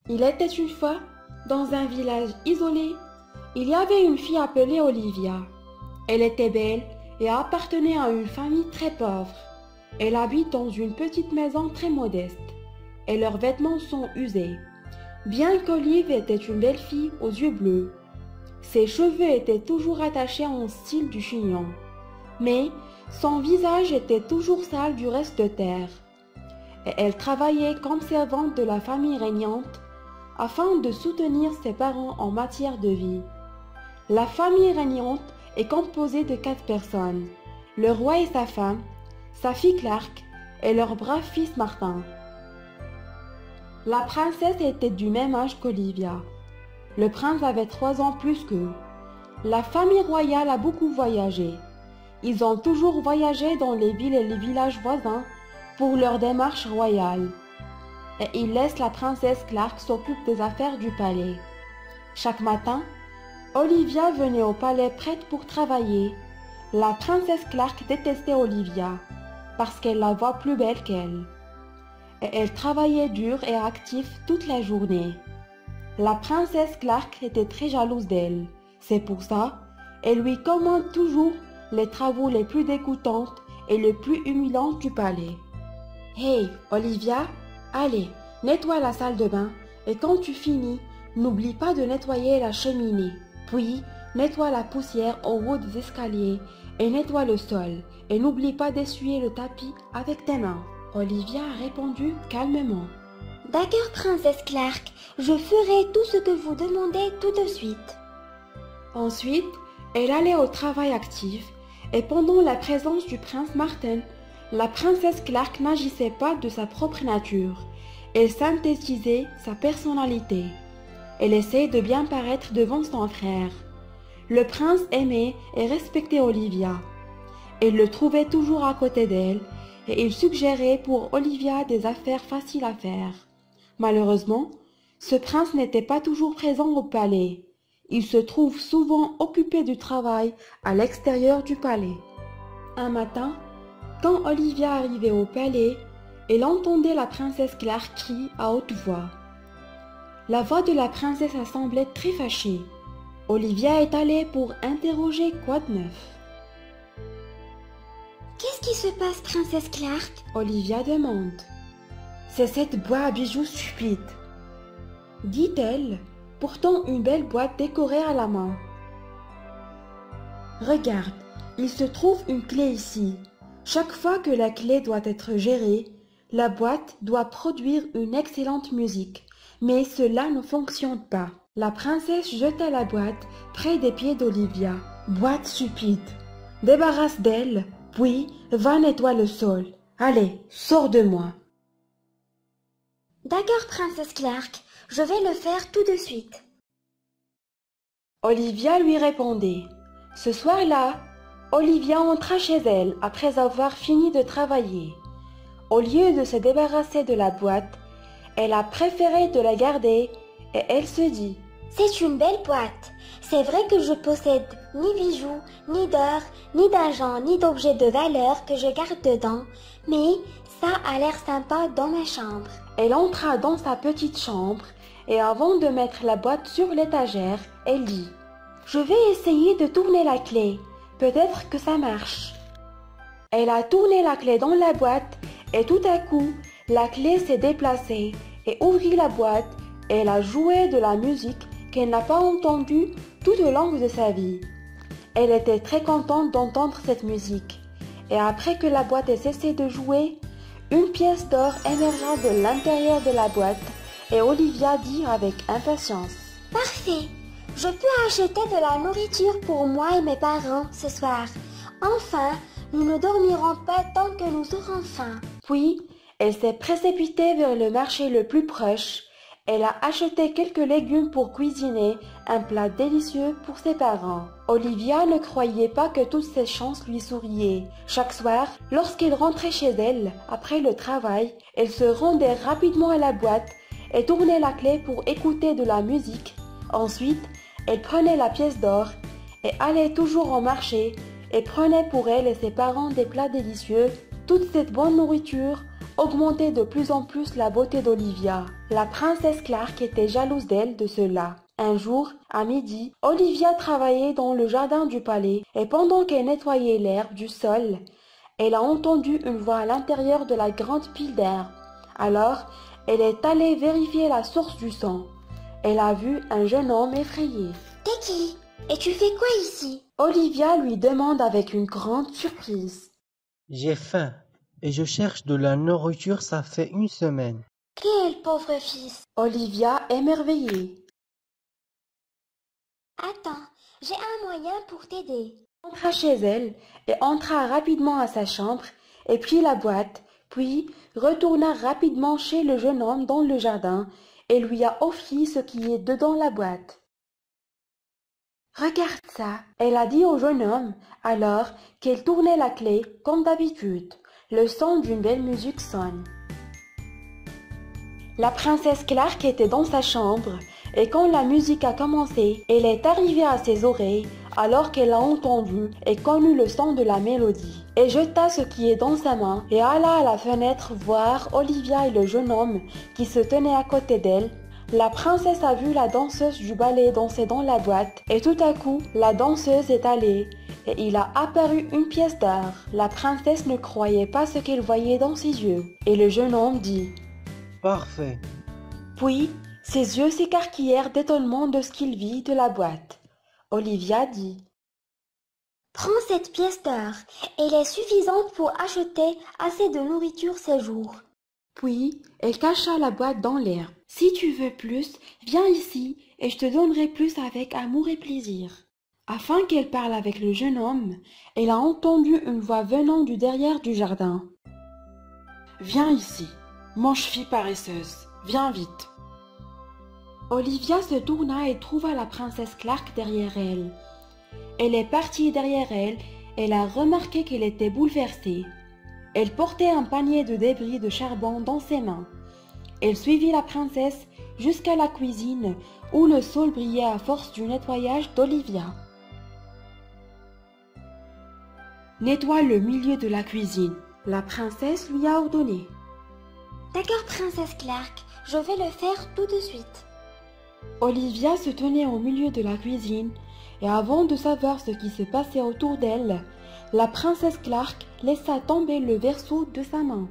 Il était une fois, dans un village isolé, il y avait une fille appelée Olivia. Elle était belle et appartenait à une famille très pauvre. Elle habite dans une petite maison très modeste et leurs vêtements sont usés. Bien qu'Olive était une belle fille aux yeux bleus, ses cheveux étaient toujours attachés en style du chignon, mais son visage était toujours sale du reste de terre. Et elle travaillait comme servante de la famille régnante afin de soutenir ses parents en matière de vie. La famille régnante est composée de 4 personnes, le roi et sa femme, sa fille Clark et leur brave fils Martin. La princesse était du même âge qu'Olivia. Le prince avait 3 ans plus qu'eux. La famille royale a beaucoup voyagé. Ils ont toujours voyagé dans les villes et les villages voisins pour leur démarche royale. Et ils laissent la princesse Clark s'occuper des affaires du palais. Chaque matin, Olivia venait au palais prête pour travailler. La princesse Clark détestait Olivia parce qu'elle la voit plus belle qu'elle. Et elle travaillait dur et actif toute la journée. La princesse Clark était très jalouse d'elle. C'est pour ça, elle lui commande toujours les travaux les plus dégoûtants et les plus humiliants du palais. « Hey, Olivia, allez, nettoie la salle de bain et quand tu finis, n'oublie pas de nettoyer la cheminée. Puis, nettoie la poussière au haut des escaliers et nettoie le sol. Et n'oublie pas d'essuyer le tapis avec tes mains. » Olivia a répondu calmement. « D'accord, princesse Clark, je ferai tout ce que vous demandez tout de suite. » Ensuite, elle allait au travail actif et pendant la présence du prince Martin, la princesse Clark n'agissait pas de sa propre nature. Elle synthétisait sa personnalité. Elle essayait de bien paraître devant son frère. Le prince aimait et respectait Olivia. Elle le trouvait toujours à côté d'elle et il suggérait pour Olivia des affaires faciles à faire. Malheureusement, ce prince n'était pas toujours présent au palais. Il se trouve souvent occupé du travail à l'extérieur du palais. Un matin, quand Olivia arrivait au palais, elle entendait la princesse Clark crier à haute voix. La voix de la princesse a semblé très fâchée. Olivia est allée pour interroger quoi de neuf. « Qu'est-ce qui se passe, princesse Clark ?» Olivia demande. « C'est cette boîte à bijoux stupide, » dit-elle, portant une belle boîte décorée à la main. « Regarde, il se trouve une clé ici. Chaque fois que la clé doit être gérée, la boîte doit produire une excellente musique, mais cela ne fonctionne pas. » La princesse jeta la boîte près des pieds d'Olivia. « Boîte stupide, débarrasse d'elle, puis va nettoyer le sol. Allez, sors de moi. » « D'accord, princesse Clark, je vais le faire tout de suite. » Olivia lui répondait. Ce soir-là, Olivia entra chez elle après avoir fini de travailler. Au lieu de se débarrasser de la boîte, elle a préféré de la garder et elle se dit « C'est une belle boîte. C'est vrai que je possède ni bijoux, ni d'or, ni d'argent, ni d'objets de valeur que je garde dedans, mais ça a l'air sympa dans ma chambre. » Elle entra dans sa petite chambre et avant de mettre la boîte sur l'étagère, elle dit « Je vais essayer de tourner la clé. Peut-être que ça marche. » Elle a tourné la clé dans la boîte et tout à coup, la clé s'est déplacée et ouvrit la boîte et elle a joué de la musique qu'elle n'a pas entendue tout au long de sa vie. Elle était très contente d'entendre cette musique. Et après que la boîte ait cessé de jouer, une pièce d'or émergea de l'intérieur de la boîte et Olivia dit avec impatience « Parfait! Je peux acheter de la nourriture pour moi et mes parents ce soir. Enfin, nous ne dormirons pas tant que nous aurons faim. » Puis, elle s'est précipitée vers le marché le plus proche. Elle a acheté quelques légumes pour cuisiner un plat délicieux pour ses parents. Olivia ne croyait pas que toutes ces chances lui souriaient. Chaque soir, lorsqu'elle rentrait chez elle, après le travail, elle se rendait rapidement à la boîte et tournait la clé pour écouter de la musique. Ensuite, elle prenait la pièce d'or et allait toujours au marché et prenait pour elle et ses parents des plats délicieux. Toute cette bonne nourriture augmentait de plus en plus la beauté d'Olivia. La princesse Clark était jalouse d'elle de cela. Un jour, à midi, Olivia travaillait dans le jardin du palais et pendant qu'elle nettoyait l'herbe du sol, elle a entendu une voix à l'intérieur de la grande pile d'herbe. Alors, elle est allée vérifier la source du son. Elle a vu un jeune homme effrayé. « T'es qui? Et tu fais quoi ici ?» Olivia lui demande avec une grande surprise. « J'ai faim et je cherche de la nourriture, ça fait une semaine. » « Quel pauvre fils !» Olivia émerveillée. « Attends, j'ai un moyen pour t'aider. » Entra chez elle et entra rapidement à sa chambre et prit la boîte, puis retourna rapidement chez le jeune homme dans le jardin et lui a offert ce qui est dedans la boîte. « Regarde ça !» elle a dit au jeune homme alors qu'elle tournait la clé comme d'habitude. Le son d'une belle musique sonne. La princesse Clark était dans sa chambre et quand la musique a commencé, elle est arrivée à ses oreilles alors qu'elle a entendu et connu le son de la mélodie. Elle jeta ce qui est dans sa main et alla à la fenêtre voir Olivia et le jeune homme qui se tenaient à côté d'elle. La princesse a vu la danseuse du ballet danser dans la boîte et tout à coup, la danseuse est allée et il a apparu une pièce d'or. La princesse ne croyait pas ce qu'elle voyait dans ses yeux et le jeune homme dit « Parfait. » Puis, ses yeux s'écarquillèrent d'étonnement de ce qu'il vit de la boîte. Olivia dit « Prends cette pièce d'or, elle est suffisante pour acheter assez de nourriture ces jours. » Puis, elle cacha la boîte dans l'herbe. « Si tu veux plus, viens ici et je te donnerai plus avec amour et plaisir. » Afin qu'elle parle avec le jeune homme, elle a entendu une voix venant du derrière du jardin. « Viens ici, mange fille paresseuse, viens vite. » Olivia se tourna et trouva la princesse Clark derrière elle. Elle est partie derrière elle, elle a remarqué qu'elle était bouleversée. Elle portait un panier de débris de charbon dans ses mains. Elle suivit la princesse jusqu'à la cuisine où le sol brillait à force du nettoyage d'Olivia. « Nettoie le milieu de la cuisine », la princesse lui a ordonné. « D'accord, princesse Clark, je vais le faire tout de suite. » Olivia se tenait au milieu de la cuisine et avant de savoir ce qui se passait autour d'elle, la princesse Clark laissa tomber le verso de sa main.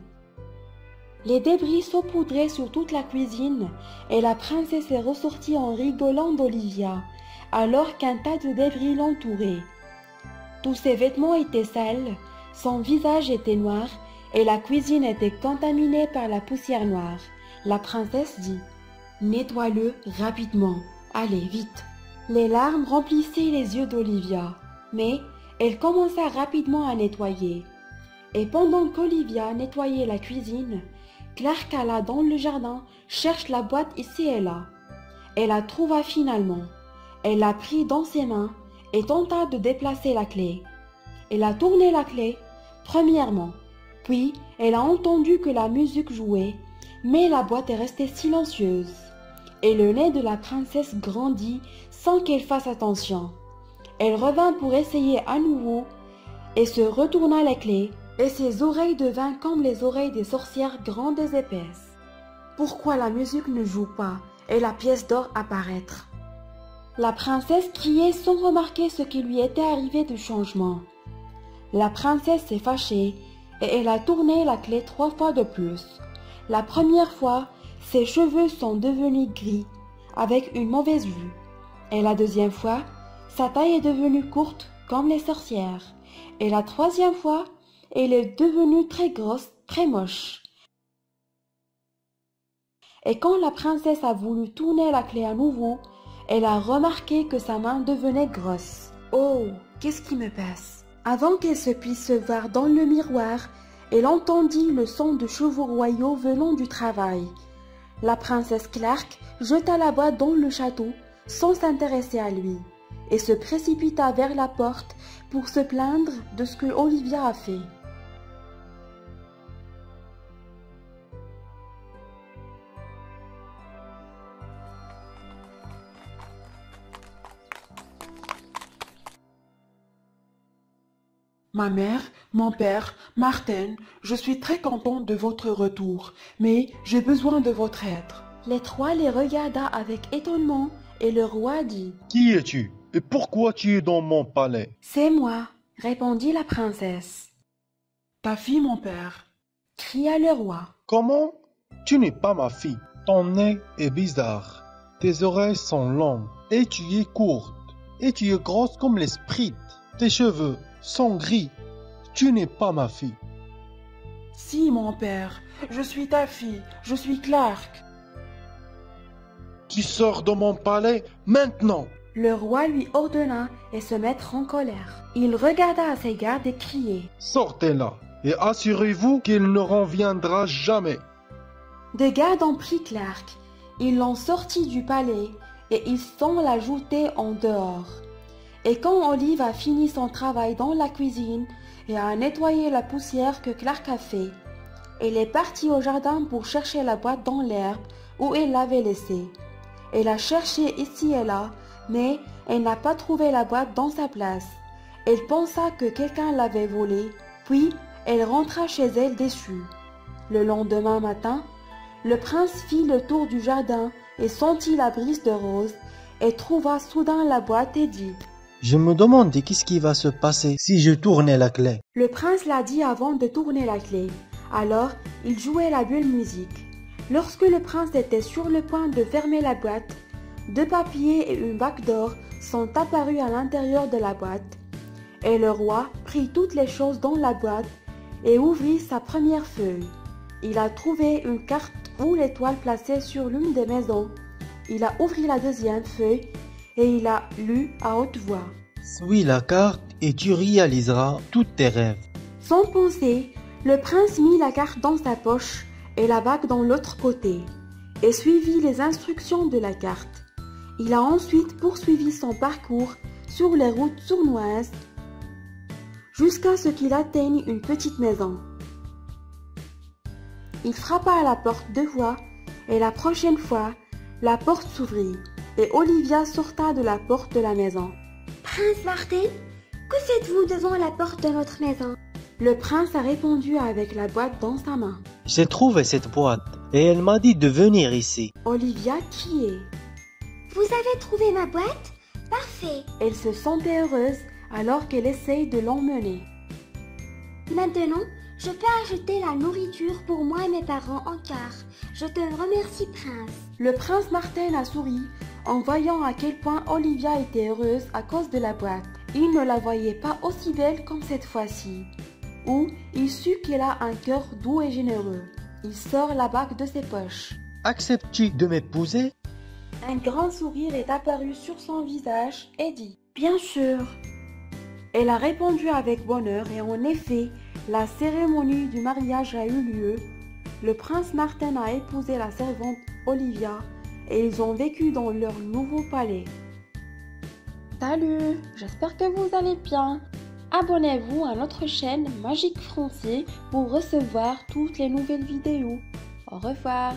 Les débris saupoudraient sur toute la cuisine et la princesse est ressortie en rigolant d'Olivia alors qu'un tas de débris l'entourait. Tous ses vêtements étaient sales, son visage était noir et la cuisine était contaminée par la poussière noire. La princesse dit « Nettoie-le rapidement, allez vite !» Les larmes remplissaient les yeux d'Olivia, mais elle commença rapidement à nettoyer. Et pendant qu'Olivia nettoyait la cuisine, Clark alla dans le jardin, cherche la boîte ici et là. Elle la trouva finalement. Elle la prit dans ses mains et tenta de déplacer la clé. Elle a tourné la clé, premièrement, puis elle a entendu que la musique jouait, mais la boîte est restée silencieuse. Et le nez de la princesse grandit sans qu'elle fasse attention. Elle revint pour essayer à nouveau et se retourna la clé, et ses oreilles devinrent comme les oreilles des sorcières grandes et épaisses. Pourquoi la musique ne joue pas et la pièce d'or apparaître? La princesse criait sans remarquer ce qui lui était arrivé de changement. La princesse s'est fâchée et elle a tourné la clé 3 fois de plus. La première fois, ses cheveux sont devenus gris, avec une mauvaise vue. Et la deuxième fois, sa taille est devenue courte comme les sorcières. Et la troisième fois, elle est devenue très grosse, très moche. Et quand la princesse a voulu tourner la clé à nouveau, elle a remarqué que sa main devenait grosse. Oh, qu'est-ce qui me passe? Avant qu'elle se puisse se voir dans le miroir, elle entendit le son de chevaux royaux venant du travail. La princesse Clark jeta la boîte dans le château sans s'intéresser à lui et se précipita vers la porte pour se plaindre de ce que Olivia a fait. Ma mère, mon père, Martin, je suis très content de votre retour, mais j'ai besoin de votre aide. Les trois les regarda avec étonnement et le roi dit « Qui es-tu et pourquoi tu es dans mon palais? C'est moi, répondit la princesse. Ta fille, mon père, cria le roi. Comment? Tu n'es pas ma fille. Ton nez est bizarre. Tes oreilles sont longues et tu es courte. Et tu es grosse comme les sprites. Tes cheveux sont gris. Tu n'es pas ma fille. Si, mon père, je suis ta fille, je suis Clark. Tu sors de mon palais maintenant. Le roi lui ordonna et se mettre en colère. Il regarda à ses gardes et criait. Sortez-la et assurez-vous qu'il ne reviendra jamais. Des gardes ont pris Clark. Ils l'ont sorti du palais et ils sont la jetés en dehors. Et quand Olive a fini son travail dans la cuisine et a nettoyé la poussière que Clark a fait, elle est partie au jardin pour chercher la boîte dans l'herbe où elle l'avait laissée. Elle a cherché ici et là, mais elle n'a pas trouvé la boîte dans sa place. Elle pensa que quelqu'un l'avait volée, puis elle rentra chez elle déçue. Le lendemain matin, le prince fit le tour du jardin et sentit la brise de rose et trouva soudain la boîte et dit « Je me demande qu'est-ce qui va se passer si je tournais la clé. Le prince l'a dit avant de tourner la clé. Alors, il jouait la belle musique. Lorsque le prince était sur le point de fermer la boîte, 2 papiers et une bague d'or sont apparus à l'intérieur de la boîte. Et le roi prit toutes les choses dans la boîte et ouvrit sa première feuille. Il a trouvé une carte ou l'étoile placée sur l'une des maisons. Il a ouvert la deuxième feuille et il a lu à haute voix. Suis la carte et tu réaliseras tous tes rêves. Sans penser, le prince mit la carte dans sa poche et la bague dans l'autre côté et suivit les instructions de la carte. Il a ensuite poursuivi son parcours sur les routes sournoises jusqu'à ce qu'il atteigne une petite maison. Il frappa à la porte 2 fois et la prochaine fois, la porte s'ouvrit et Olivia sorta de la porte de la maison. « Prince Martin, que faites-vous devant la porte de notre maison ?» Le prince a répondu avec la boîte dans sa main. J'ai trouvé cette boîte et elle m'a dit de venir ici. Olivia criait. « Vous avez trouvé ma boîte? Parfait! Elle se sentait heureuse alors qu'elle essaye de l'emmener. Maintenant, je peux acheter la nourriture pour moi et mes parents en quart. Je te remercie, prince. » Le prince Martin a souri en voyant à quel point Olivia était heureuse à cause de la boîte. Il ne la voyait pas aussi belle comme cette fois-ci. Ou il sut qu'elle a un cœur doux et généreux. Il sort la bague de ses poches. Acceptes-tu de m'épouser? Un grand sourire est apparu sur son visage et dit « Bien sûr !» Elle a répondu avec bonheur et en effet, la cérémonie du mariage a eu lieu. Le prince Martin a épousé la servante Olivia et ils ont vécu dans leur nouveau palais. Salut, j'espère que vous allez bien. Abonnez-vous à notre chaîne Magique Français pour recevoir toutes les nouvelles vidéos. Au revoir.